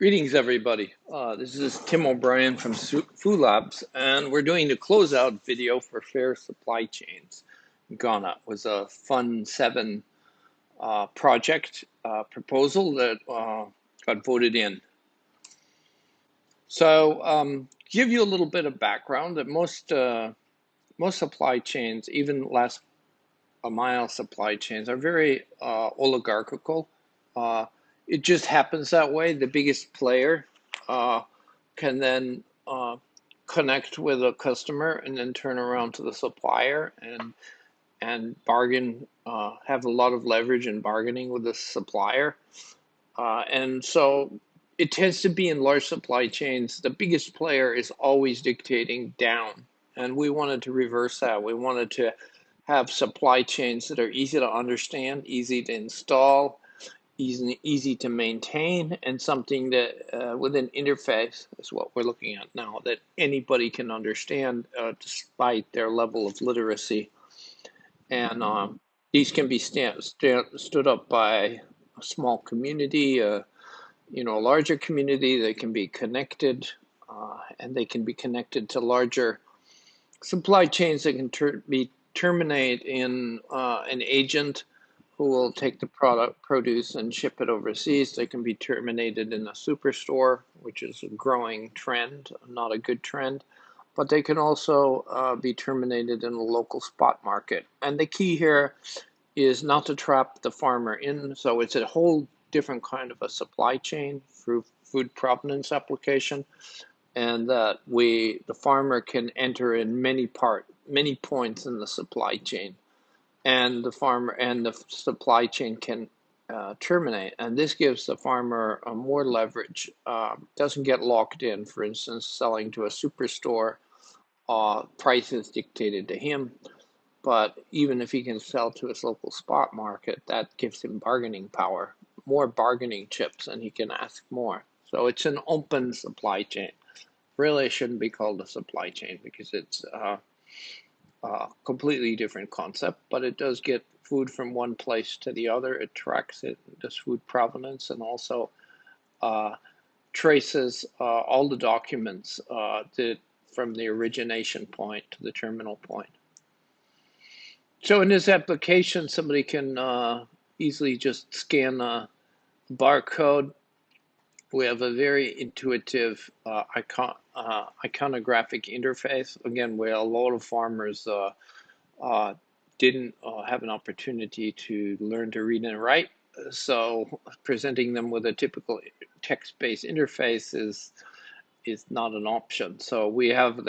Greetings, everybody. This is Tim O'Brien from FuixLabs, and we're doing the closeout video for Fair Supply Chains. Ghana was a Fund 7 project proposal that got voted in. So, give you a little bit of background that most supply chains, even last mile supply chains, are very oligarchical. It just happens that way. The biggest player can then connect with a customer and then turn around to the supplier and bargain, have a lot of leverage in bargaining with the supplier. And so it tends to be in large supply chains, the biggest player is always dictating down. And we wanted to reverse that. We wanted to have supply chains that are easy to understand, easy to install, easy to maintain, and something that with an interface is what we're looking at now, that anybody can understand despite their level of literacy. And these can be stood up by a small community, a larger community. They can be connected, and they can be connected to larger supply chains that can terminate in an agent who will take the produce and ship it overseas. They can be terminated in a superstore, which is a growing trend, not a good trend. But they can also be terminated in a local spot market. And the key here is not to trap the farmer in. So it's a whole different kind of a supply chain through food provenance application, and that the farmer can enter in many points in the supply chain, and the farmer and the supply chain can terminate. And this gives the farmer more leverage. Doesn't get locked in. For instance, selling to a superstore, price is dictated to him. But even if he can sell to his local spot market, that gives him bargaining power, more bargaining chips, and he can ask more. So it's an open supply chain. Really, it shouldn't be called a supply chain because it's a completely different concept, but it does get food from one place to the other. It tracks it, does food provenance, and also traces all the documents from the origination point to the terminal point. So in this application, somebody can easily just scan a barcode. We have a very intuitive iconographic interface. Again, where a lot of farmers didn't have an opportunity to learn to read and write. So presenting them with a typical text-based interface is not an option. So we have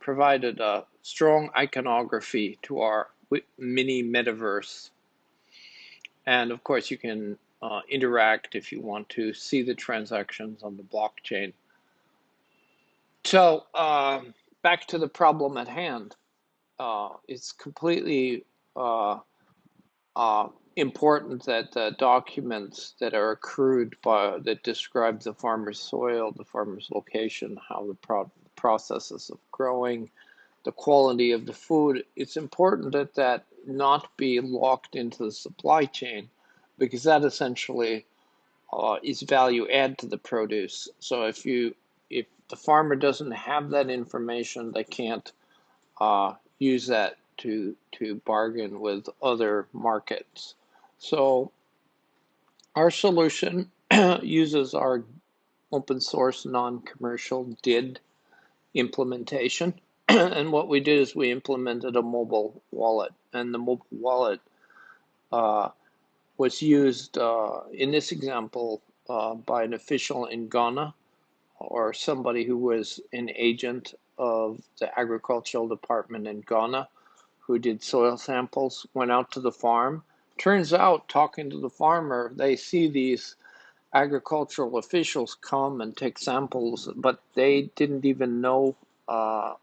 provided a strong iconography to our mini metaverse. And of course, you can interact if you want to see the transactions on the blockchain. So back to the problem at hand. It's completely important that the documents that are accrued that describe the farmer's soil, the farmer's location, how the processes of growing, the quality of the food, it's important that not be locked into the supply chain, because that essentially is value add to the produce. So if the farmer doesn't have that information, they can't use that to bargain with other markets. So our solution uses our open source non-commercial DID implementation. And what we did is we implemented a mobile wallet, and the mobile wallet was used in this example by an official in Ghana, or somebody who was an agent of the agricultural department in Ghana, who did soil samples, went out to the farm. Turns out, talking to the farmer, they see these agricultural officials come and take samples, but they didn't even know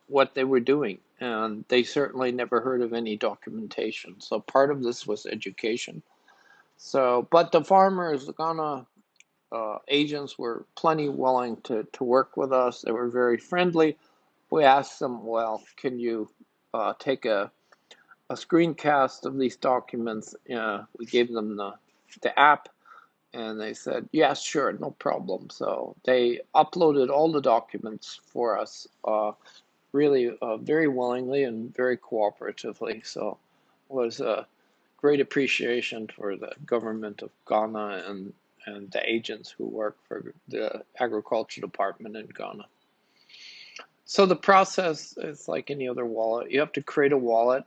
what they were doing, and they certainly never heard of any documentation. So part of this was education. So, but the farmers, the Ghana agents, were plenty willing to work with us. They were very friendly. We asked them, well, can you take a screencast of these documents? We gave them the app, And they said, yeah, sure, no problem. So they uploaded all the documents for us, really very willingly and very cooperatively. So it was a great appreciation for the government of Ghana and the agents who work for the agriculture department in Ghana. So the process is like any other wallet. You have to create a wallet,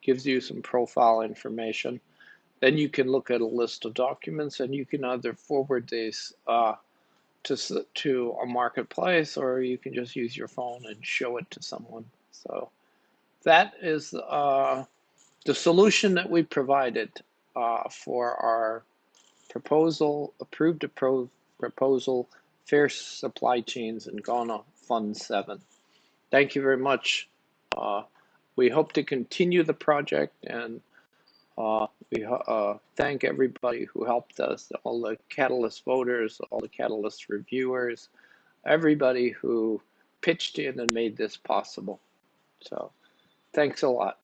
gives you some profile information. Then you can look at a list of documents and you can either forward these to a marketplace, or you can just use your phone and show it to someone. So that is the solution that we provided for our approved proposal, Fair Supply Chains in Ghana Fund 7. Thank you very much. Uh, we hope to continue the project, and we thank everybody who helped us, all the Catalyst voters, all the Catalyst reviewers, everybody who pitched in and made this possible. So thanks a lot.